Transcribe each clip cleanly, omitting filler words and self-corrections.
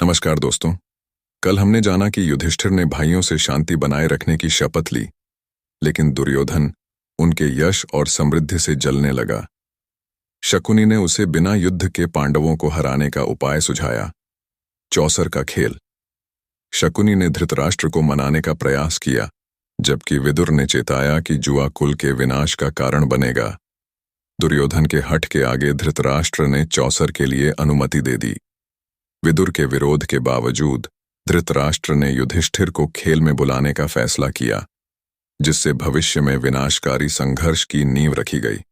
नमस्कार दोस्तों। कल हमने जाना कि युधिष्ठिर ने भाइयों से शांति बनाए रखने की शपथ ली, लेकिन दुर्योधन उनके यश और समृद्धि से जलने लगा। शकुनी ने उसे बिना युद्ध के पांडवों को हराने का उपाय सुझाया, चौसर का खेल। शकुनी ने धृतराष्ट्र को मनाने का प्रयास किया, जबकि विदुर ने चेताया कि जुआ कुल के विनाश का कारण बनेगा। दुर्योधन के हठ के आगे धृतराष्ट्र ने चौसर के लिए अनुमति दे दी। विदुर के विरोध के बावजूद धृतराष्ट्र ने युधिष्ठिर को खेल में बुलाने का फैसला किया, जिससे भविष्य में विनाशकारी संघर्ष की नींव रखी गई।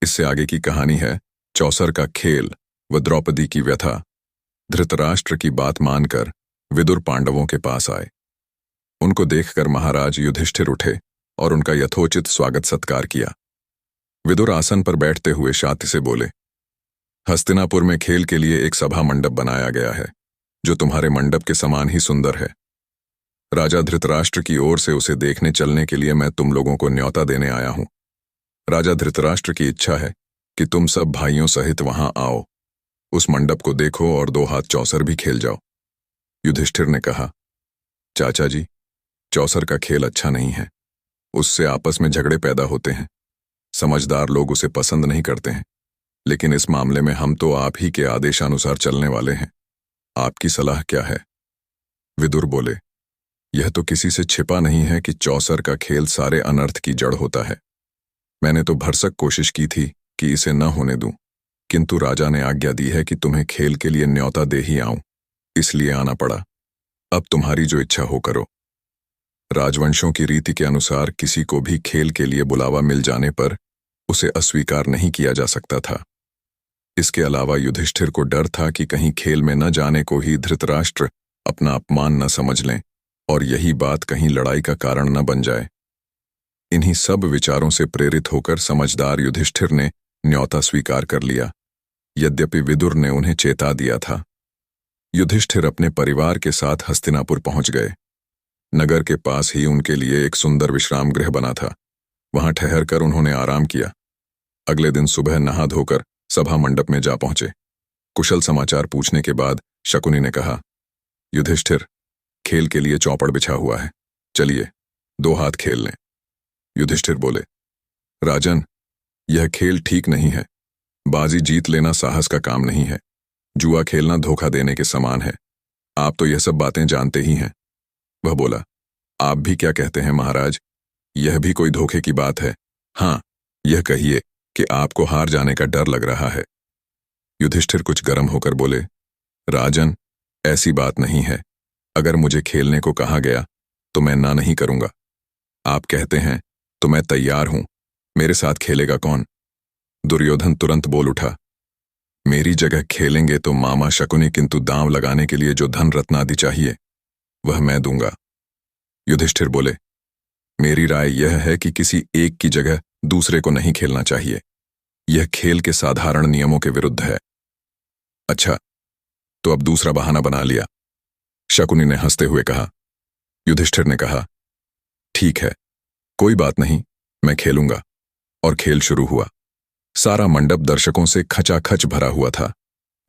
इससे आगे की कहानी है चौसर का खेल व द्रौपदी की व्यथा। धृतराष्ट्र की बात मानकर विदुर पांडवों के पास आए। उनको देखकर महाराज युधिष्ठिर उठे और उनका यथोचित स्वागत सत्कार किया। विदुर आसन पर बैठते हुए शांति से बोले, हस्तिनापुर में खेल के लिए एक सभा मंडप बनाया गया है, जो तुम्हारे मंडप के समान ही सुंदर है। राजा धृतराष्ट्र की ओर से उसे देखने चलने के लिए मैं तुम लोगों को न्योता देने आया हूं। राजा धृतराष्ट्र की इच्छा है कि तुम सब भाइयों सहित वहां आओ, उस मंडप को देखो और 2 हाथ चौसर भी खेल जाओ। युधिष्ठिर ने कहा, चाचा जी, चौसर का खेल अच्छा नहीं है। उससे आपस में झगड़े पैदा होते हैं। समझदार लोग उसे पसंद नहीं करते हैं, लेकिन इस मामले में हम तो आप ही के आदेशानुसार चलने वाले हैं। आपकी सलाह क्या है? विदुर बोले, यह तो किसी से छिपा नहीं है कि चौसर का खेल सारे अनर्थ की जड़ होता है। मैंने तो भरसक कोशिश की थी कि इसे न होने दूं, किंतु राजा ने आज्ञा दी है कि तुम्हें खेल के लिए न्योता दे ही आऊं, इसलिए आना पड़ा। अब तुम्हारी जो इच्छा हो करो। राजवंशों की रीति के अनुसार किसी को भी खेल के लिए बुलावा मिल जाने पर उसे अस्वीकार नहीं किया जा सकता था। इसके अलावा युधिष्ठिर को डर था कि कहीं खेल में न जाने को ही धृतराष्ट्र अपना अपमान न समझ लें और यही बात कहीं लड़ाई का कारण न बन जाए। इन्हीं सब विचारों से प्रेरित होकर समझदार युधिष्ठिर ने न्योता स्वीकार कर लिया, यद्यपि विदुर ने उन्हें चेता दिया था। युधिष्ठिर अपने परिवार के साथ हस्तिनापुर पहुंच गए। नगर के पास ही उनके लिए एक सुंदर विश्राम गृह बना था। वहां ठहरकर उन्होंने आराम किया। अगले दिन सुबह नहा धोकर सभा मंडप में जा पहुंचे। कुशल समाचार पूछने के बाद शकुनी ने कहा, युधिष्ठिर, खेल के लिए चौपड़ बिछा हुआ है, चलिए 2 हाथ खेल लें। युधिष्ठिर बोले, राजन, यह खेल ठीक नहीं है। बाजी जीत लेना साहस का काम नहीं है। जुआ खेलना धोखा देने के समान है। आप तो यह सब बातें जानते ही हैं। वह बोला, आप भी क्या कहते हैं महाराज? यह भी कोई धोखे की बात है? हाँ, यह कहिए कि आपको हार जाने का डर लग रहा है। युधिष्ठिर कुछ गर्म होकर बोले, राजन, ऐसी बात नहीं है। अगर मुझे खेलने को कहा गया तो मैं ना नहीं करूंगा। आप कहते हैं तो मैं तैयार हूं। मेरे साथ खेलेगा कौन? दुर्योधन तुरंत बोल उठा, मेरी जगह खेलेंगे तो मामा शकुनी, किंतु दांव लगाने के लिए जो धन रत्न आदि चाहिए वह मैं दूंगा। युधिष्ठिर बोले, मेरी राय यह है कि किसी एक की जगह दूसरे को नहीं खेलना चाहिए। यह खेल के साधारण नियमों के विरुद्ध है। अच्छा, तो अब दूसरा बहाना बना लिया, शकुनी ने हंसते हुए कहा। युधिष्ठिर ने कहा, ठीक है, कोई बात नहीं, मैं खेलूंगा। और खेल शुरू हुआ। सारा मंडप दर्शकों से खचाखच भरा हुआ था।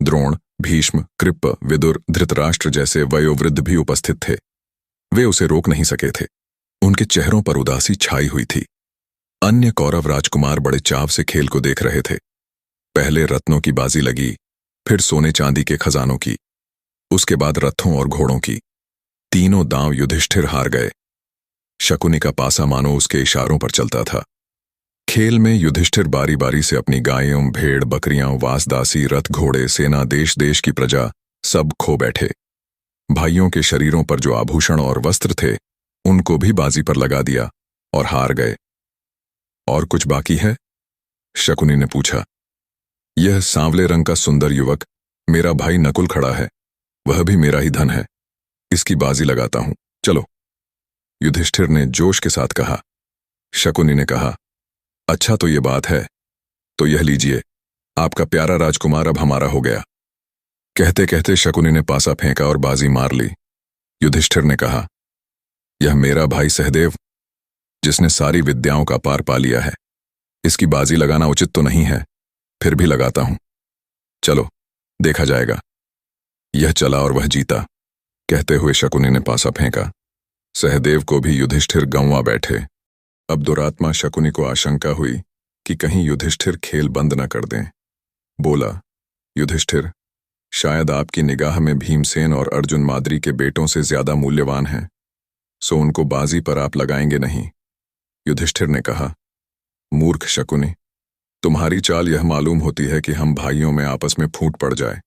द्रोण, भीष्म, कृप, विदुर, धृतराष्ट्र जैसे वयोवृद्ध भी उपस्थित थे। वे उसे रोक नहीं सके थे। उनके चेहरों पर उदासी छाई हुई थी। अन्य कौरव राजकुमार बड़े चाव से खेल को देख रहे थे। पहले रत्नों की बाजी लगी, फिर सोने चांदी के खजानों की, उसके बाद रथों और घोड़ों की। तीनों दांव युधिष्ठिर हार गए। शकुनी का पासा मानो उसके इशारों पर चलता था। खेल में युधिष्ठिर बारी बारी से अपनी गायों, भेड़, बकरियां, वासदासी, रथ, घोड़े, सेना, देश देश की प्रजा सब खो बैठे। भाइयों के शरीरों पर जो आभूषण और वस्त्र थे उनको भी बाजी पर लगा दिया और हार गए। और कुछ बाकी है? शकुनी ने पूछा। यह सांवले रंग का सुंदर युवक मेरा भाई नकुल खड़ा है, वह भी मेरा ही धन है। इसकी बाजी लगाता हूं, चलो। युधिष्ठिर ने जोश के साथ कहा। शकुनी ने कहा, अच्छा तो ये बात है, तो यह लीजिए, आपका प्यारा राजकुमार अब हमारा हो गया। कहते कहते शकुनी ने पासा फेंका और बाजी मार ली। युधिष्ठिर ने कहा, यह मेरा भाई सहदेव जिसने सारी विद्याओं का पार पा लिया है। इसकी बाजी लगाना उचित तो नहीं है, फिर भी लगाता हूं। चलो, देखा जाएगा। यह चला और वह जीता। कहते हुए शकुनी ने पासा फेंका। सहदेव को भी युधिष्ठिर गंवा बैठे। अब दुरात्मा शकुनी को आशंका हुई कि कहीं युधिष्ठिर खेल बंद न कर दें। बोला, युधिष्ठिर, शायद आपकी निगाह में भीमसेन और अर्जुन माद्री के बेटों से ज्यादा मूल्यवान हैं, सो उनको बाजी पर आप लगाएंगे नहीं। युधिष्ठिर ने कहा, मूर्ख शकुनी, तुम्हारी चाल यह मालूम होती है कि हम भाइयों में आपस में फूट पड़ जाए।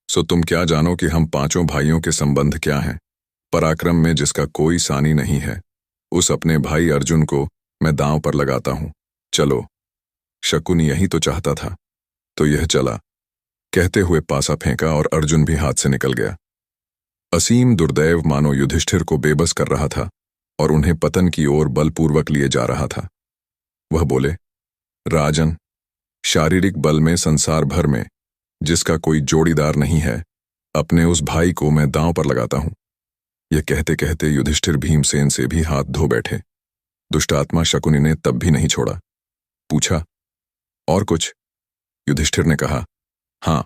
सो तुम क्या जानो कि हम पांचों भाइयों के संबंध क्या हैं। पराक्रम में जिसका कोई सानी नहीं है, उस अपने भाई अर्जुन को मैं दांव पर लगाता हूं। चलो। शकुनी यही तो चाहता था, तो यह चला। कहते हुए पासा फेंका और अर्जुन भी हाथ से निकल गया। असीम दुर्दैव मानो युधिष्ठिर को बेबस कर रहा था और उन्हें पतन की ओर बलपूर्वक लिए जा रहा था। वह बोले, राजन, शारीरिक बल में संसार भर में जिसका कोई जोड़ीदार नहीं है, अपने उस भाई को मैं दांव पर लगाता हूं। यह कहते कहते युधिष्ठिर भीमसेन से भी हाथ धो बैठे। दुष्टात्मा शकुनी ने तब भी नहीं छोड़ा। पूछा, और कुछ? युधिष्ठिर ने कहा, हां,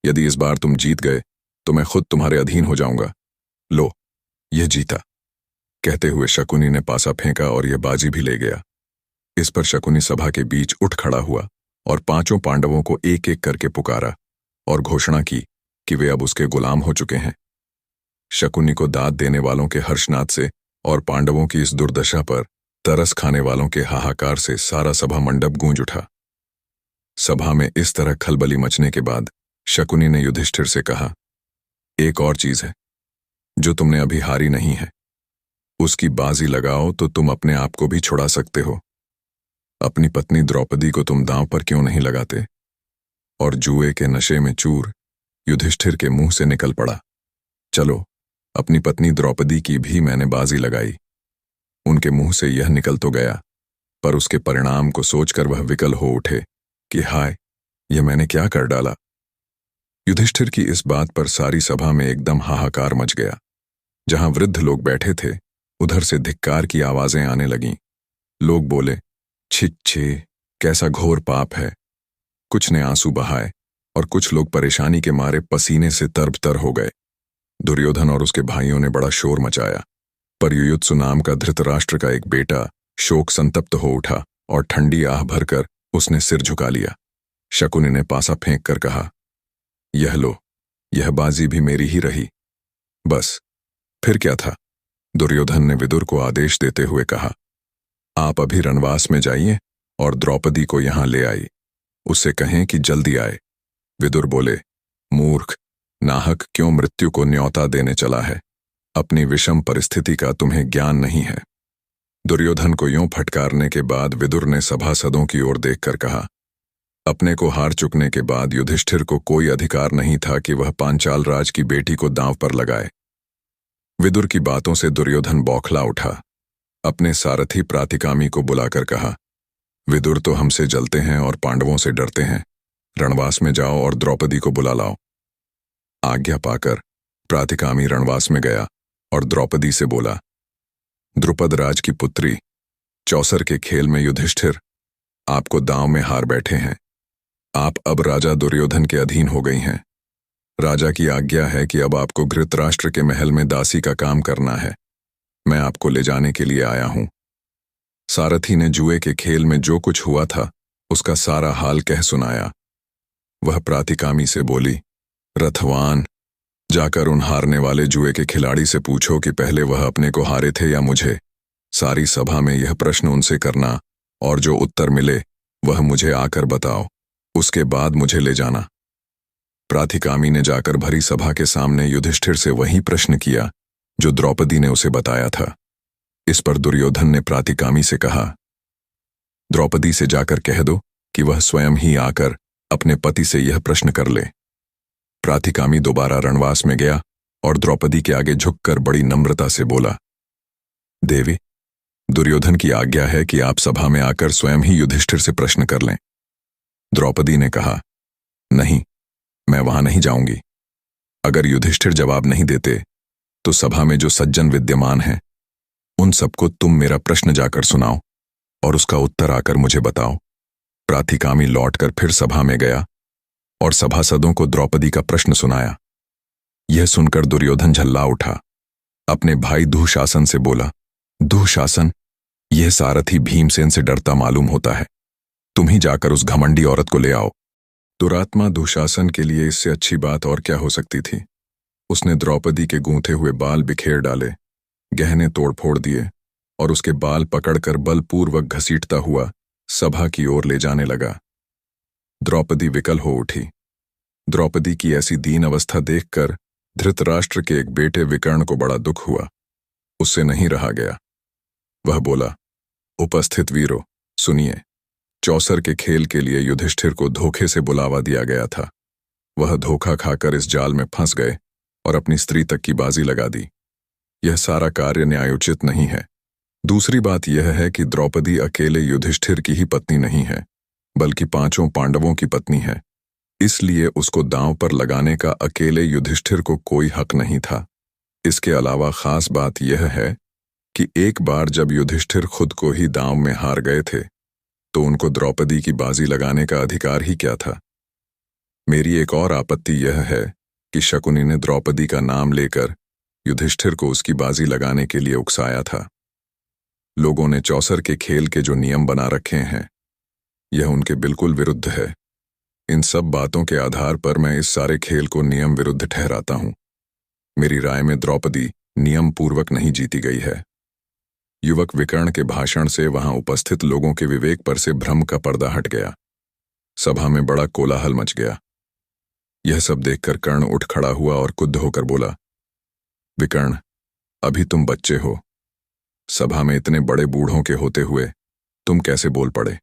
यदि इस बार तुम जीत गए तो मैं खुद तुम्हारे अधीन हो जाऊंगा। लो, यह जीता। कहते हुए शकुनी ने पासा फेंका और यह बाजी भी ले गया। इस पर शकुनी सभा के बीच उठ खड़ा हुआ और पांचों पांडवों को एक एक करके पुकारा और घोषणा की कि वे अब उसके गुलाम हो चुके हैं। शकुनी को दाद देने वालों के हर्षनाद से और पांडवों की इस दुर्दशा पर तरस खाने वालों के हाहाकार से सारा सभा मंडप गूंज उठा। सभा में इस तरह खलबली मचने के बाद शकुनी ने युधिष्ठिर से कहा, एक और चीज है जो तुमने अभी हारी नहीं है। उसकी बाजी लगाओ तो तुम अपने आप को भी छुड़ा सकते हो। अपनी पत्नी द्रौपदी को तुम दांव पर क्यों नहीं लगाते? और जुए के नशे में चूर युधिष्ठिर के मुंह से निकल पड़ा। चलो, अपनी पत्नी द्रौपदी की भी मैंने बाजी लगाई। उनके मुंह से यह निकल तो गया, पर उसके परिणाम को सोचकर वह विकल हो उठे कि हाय, यह मैंने क्या कर डाला। युधिष्ठिर की इस बात पर सारी सभा में एकदम हाहाकार मच गया। जहां वृद्ध लोग बैठे थे, उधर से धिक्कार की आवाजें आने लगीं। लोग बोले, छिच्छे, कैसा घोर पाप है। कुछ ने आंसू बहाए और कुछ लोग परेशानी के मारे पसीने से तरबतर हो गए। दुर्योधन और उसके भाइयों ने बड़ा शोर मचाया, पर युयुत्सु नाम का धृतराष्ट्र का एक बेटा शोक संतप्त हो उठा और ठंडी आह भरकर उसने सिर झुका लिया। शकुनी ने पासा फेंक कर कहा, यह लो, यह बाजी भी मेरी ही रही। बस, फिर क्या था? दुर्योधन ने विदुर को आदेश देते हुए कहा, आप अभी रणवास में जाइए और द्रौपदी को यहां ले आई। उससे कहें कि जल्दी आए। विदुर बोले, मूर्ख, नाहक क्यों मृत्यु को न्योता देने चला है? अपनी विषम परिस्थिति का तुम्हें ज्ञान नहीं है। दुर्योधन को यूं फटकारने के बाद विदुर ने सभासदों की ओर देखकर कहा, अपने को हार चुकने के बाद युधिष्ठिर को कोई अधिकार नहीं था कि वह पांचाल राज की बेटी को दांव पर लगाए। विदुर की बातों से दुर्योधन बौखला उठा। अपने सारथी प्रातिकामी को बुलाकर कहा, विदुर तो हमसे जलते हैं और पांडवों से डरते हैं। रणवास में जाओ और द्रौपदी को बुला लाओ। आज्ञा पाकर प्रातिकामी रणवास में गया और द्रौपदी से बोला, द्रुपद राज की पुत्री, चौसर के खेल में युधिष्ठिर आपको दांव में हार बैठे हैं। आप अब राजा दुर्योधन के अधीन हो गई हैं। राजा की आज्ञा है कि अब आपको धृतराष्ट्र के महल में दासी का काम करना है। मैं आपको ले जाने के लिए आया हूं। सारथी ने जुए के खेल में जो कुछ हुआ था उसका सारा हाल कह सुनाया। वह प्रातिकामी से बोली, रथवान, जाकर उन हारने वाले जुए के खिलाड़ी से पूछो कि पहले वह अपने को हारे थे या मुझे। सारी सभा में यह प्रश्न उनसे करना और जो उत्तर मिले वह मुझे आकर बताओ। उसके बाद मुझे ले जाना। प्रातिकामी ने जाकर भरी सभा के सामने युधिष्ठिर से वही प्रश्न किया जो द्रौपदी ने उसे बताया था। इस पर दुर्योधन ने प्रातिकामी से कहा, द्रौपदी से जाकर कह दो कि वह स्वयं ही आकर अपने पति से यह प्रश्न कर ले। प्रातिकामी दोबारा रणवास में गया और द्रौपदी के आगे झुककर बड़ी नम्रता से बोला, देवी, दुर्योधन की आज्ञा है कि आप सभा में आकर स्वयं ही युधिष्ठिर से प्रश्न कर लें। द्रौपदी ने कहा, नहीं, मैं वहां नहीं जाऊंगी। अगर युधिष्ठिर जवाब नहीं देते तो सभा में जो सज्जन विद्यमान हैं उन सबको तुम मेरा प्रश्न जाकर सुनाओ और उसका उत्तर आकर मुझे बताओ। प्राधिकामी लौटकर फिर सभा में गया और सभासदों को द्रौपदी का प्रश्न सुनाया। यह सुनकर दुर्योधन झल्ला उठा। अपने भाई दुःशासन से बोला, दुःशासन, यह सारथी भीमसेन से डरता मालूम होता है। तुम ही जाकर उस घमंडी औरत को ले आओ। दुरात्मा दुःशासन के लिए इससे अच्छी बात और क्या हो सकती थी। उसने द्रौपदी के गूंथे हुए बाल बिखेर डाले, गहने तोड़फोड़ दिए और उसके बाल पकड़कर बलपूर्वक घसीटता हुआ सभा की ओर ले जाने लगा। द्रौपदी विकल हो उठी। द्रौपदी की ऐसी दीन अवस्था देखकर धृतराष्ट्र के एक बेटे विकर्ण को बड़ा दुख हुआ। उससे नहीं रहा गया। वह बोला, उपस्थित वीरों, सुनिए। चौसर के खेल के लिए युधिष्ठिर को धोखे से बुलावा दिया गया था। वह धोखा खाकर इस जाल में फंस गए और अपनी स्त्री तक की बाजी लगा दी। यह सारा कार्य न्यायोचित नहीं है। दूसरी बात यह है कि द्रौपदी अकेले युधिष्ठिर की ही पत्नी नहीं है, बल्कि 5 पांडवों की पत्नी है। इसलिए उसको दांव पर लगाने का अकेले युधिष्ठिर को कोई हक नहीं था। इसके अलावा खास बात यह है कि एक बार जब युधिष्ठिर खुद को ही दांव में हार गए थे, तो उनको द्रौपदी की बाजी लगाने का अधिकार ही क्या था। मेरी एक और आपत्ति यह है कि शकुनी ने द्रौपदी का नाम लेकर युधिष्ठिर को उसकी बाजी लगाने के लिए उकसाया था। लोगों ने चौसर के खेल के जो नियम बना रखे हैं, यह उनके बिल्कुल विरुद्ध है। इन सब बातों के आधार पर मैं इस सारे खेल को नियम विरुद्ध ठहराता हूं। मेरी राय में द्रौपदी नियम पूर्वक नहीं जीती गई है। युवक विकर्ण के भाषण से वहां उपस्थित लोगों के विवेक पर से भ्रम का पर्दा हट गया। सभा में बड़ा कोलाहल मच गया। यह सब देखकर कर्ण उठ खड़ा हुआ और क्रुद्ध होकर बोला, विकर्ण, अभी तुम बच्चे हो। सभा में इतने बड़े बूढ़ों के होते हुए तुम कैसे बोल पड़े।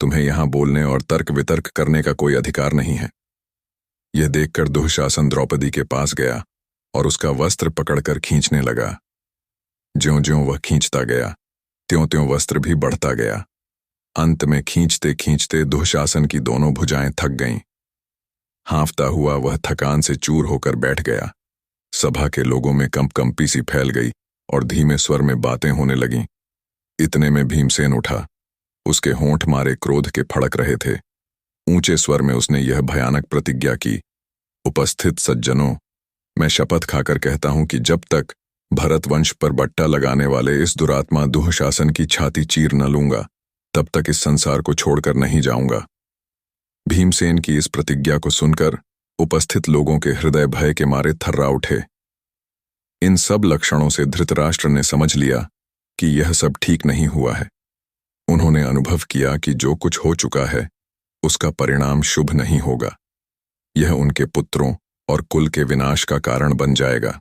तुम्हें यहां बोलने और तर्क वितर्क करने का कोई अधिकार नहीं है। यह देखकर दुःशासन द्रौपदी के पास गया और उसका वस्त्र पकड़कर खींचने लगा। ज्यों-ज्यों वह खींचता गया, त्यों-त्यों वस्त्र भी बढ़ता गया। अंत में खींचते खींचते दुःशासन की दोनों भुजाएं थक गईं। हाँफता हुआ वह थकान से चूर होकर बैठ गया। सभा के लोगों में कंपकंपी सी फैल गई और धीमे स्वर में बातें होने लगीं। इतने में भीमसेन उठा। उसके होंठ मारे क्रोध के फड़क रहे थे। ऊंचे स्वर में उसने यह भयानक प्रतिज्ञा की, उपस्थित सज्जनों, मैं शपथ खाकर कहता हूं कि जब तक भरत वंश पर बट्टा लगाने वाले इस दुरात्मा दुःशासन की छाती चीर न लूंगा, तब तक इस संसार को छोड़कर नहीं जाऊंगा। भीमसेन की इस प्रतिज्ञा को सुनकर उपस्थित लोगों के हृदय भय के मारे थर्रा उठे। इन सब लक्षणों से धृतराष्ट्र ने समझ लिया कि यह सब ठीक नहीं हुआ है। उन्होंने अनुभव किया कि जो कुछ हो चुका है उसका परिणाम शुभ नहीं होगा। यह उनके पुत्रों और कुल के विनाश का कारण बन जाएगा।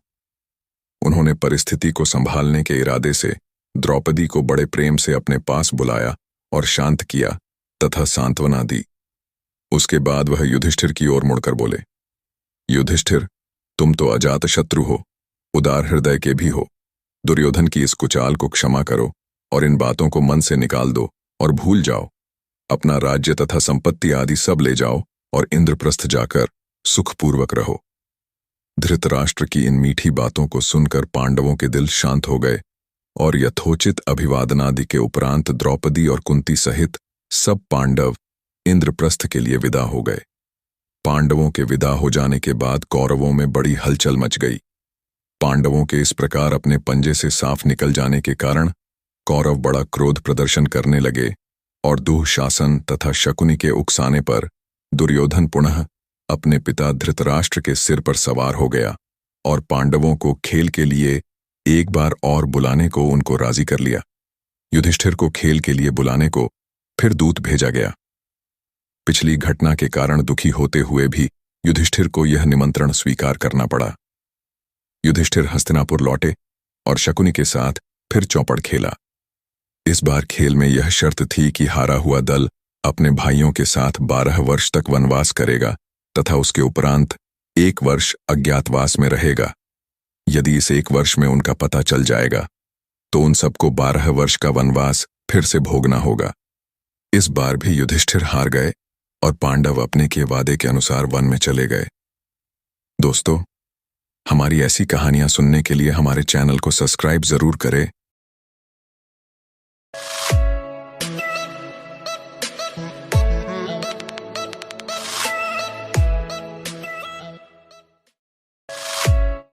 उन्होंने परिस्थिति को संभालने के इरादे से द्रौपदी को बड़े प्रेम से अपने पास बुलाया और शांत किया तथा सांत्वना दी। उसके बाद वह युधिष्ठिर की ओर मुड़कर बोले, युधिष्ठिर, तुम तो अजात शत्रु हो, उदार हृदय के भी हो। दुर्योधन की इस कुचाल को क्षमा करो और इन बातों को मन से निकाल दो और भूल जाओ। अपना राज्य तथा संपत्ति आदि सब ले जाओ और इंद्रप्रस्थ जाकर सुखपूर्वक रहो। धृतराष्ट्र की इन मीठी बातों को सुनकर पांडवों के दिल शांत हो गए और यथोचित अभिवादनादि के उपरांत द्रौपदी और कुंती सहित सब पांडव इंद्रप्रस्थ के लिए विदा हो गए। पांडवों के विदा हो जाने के बाद कौरवों में बड़ी हलचल मच गई। पांडवों के इस प्रकार अपने पंजे से साफ निकल जाने के कारण कौरव बड़ा क्रोध प्रदर्शन करने लगे और दुःशासन तथा शकुनी के उकसाने पर दुर्योधन पुनः अपने पिता धृतराष्ट्र के सिर पर सवार हो गया और पांडवों को खेल के लिए एक बार और बुलाने को उनको राजी कर लिया। युधिष्ठिर को खेल के लिए बुलाने को फिर दूत भेजा गया। पिछली घटना के कारण दुखी होते हुए भी युधिष्ठिर को यह निमंत्रण स्वीकार करना पड़ा। युधिष्ठिर हस्तिनापुर लौटे और शकुनी के साथ फिर चौपड़ खेला। इस बार खेल में यह शर्त थी कि हारा हुआ दल अपने भाइयों के साथ 12 वर्ष तक वनवास करेगा तथा उसके उपरांत 1 वर्ष अज्ञातवास में रहेगा। यदि इस 1 वर्ष में उनका पता चल जाएगा तो उन सबको 12 वर्ष का वनवास फिर से भोगना होगा। इस बार भी युधिष्ठिर हार गए और पांडव अपने के वादे के अनुसार वन में चले गए। दोस्तों, हमारी ऐसी कहानियां सुनने के लिए हमारे चैनल को सब्सक्राइब जरूर करें